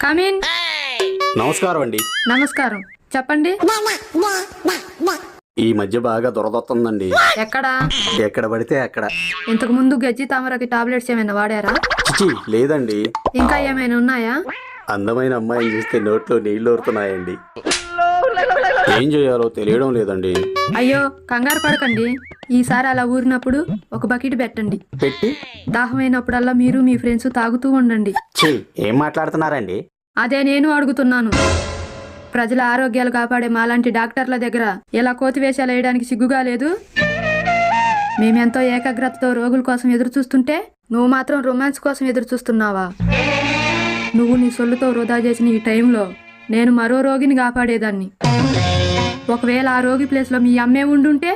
Come in. నమస్కారం అండి. నమస్కారం, చెప్పండి. ఈ మధ్య బాగా దురదొస్తుందండి. ఎక్కడా? ఎక్కడ పడితే అక్కడ. ఇంతకు ముందు గజ్జి తామరకి టాబ్లెట్స్ ఏమైనా వాడారా? చిచి లేదండి. ఇంకా ఏమైనా ఉన్నాయా? అందమైన అమ్మాయిని చూస్తే నోట్లో నీళ్లు ఊరుతున్నాయండి. ఏం చేయాలో తెలియడం లేదండి. అయ్యో కంగారు పడకండి. ఈసారి అలా ఊరినప్పుడు ఒక బకెట్ పెట్టండి. పెట్టి దాహమైనప్పుడల్లా మీరు మీ ఫ్రెండ్స్ తాగుతూ ఉండండి. ఛీ, ఏం మాట్లాడుతున్నారండి? అదే నేను అడుగుతున్నాను. ప్రజల ఆరోగ్యాలు కాపాడే మాలాంటి డాక్టర్ల దగ్గర ఇలా కోతివేషాలు వేయడానికి సిగ్గుగా లేదు? మేమెంతో ఏకాగ్రతతో రోగుల కోసం ఎదురు చూస్తుంటే నువ్వు మాత్రం రొమాన్స్ కోసం ఎదురు చూస్తున్నావా? నువ్వు నీ సొల్లుతో వృధా చేసిన ఈ టైంలో నేను మరో రోగిని కాపాడేదాన్ని. ఒకవేళ ఆ రోగి ప్లేస్లో మీ అమ్మే ఉండుంటే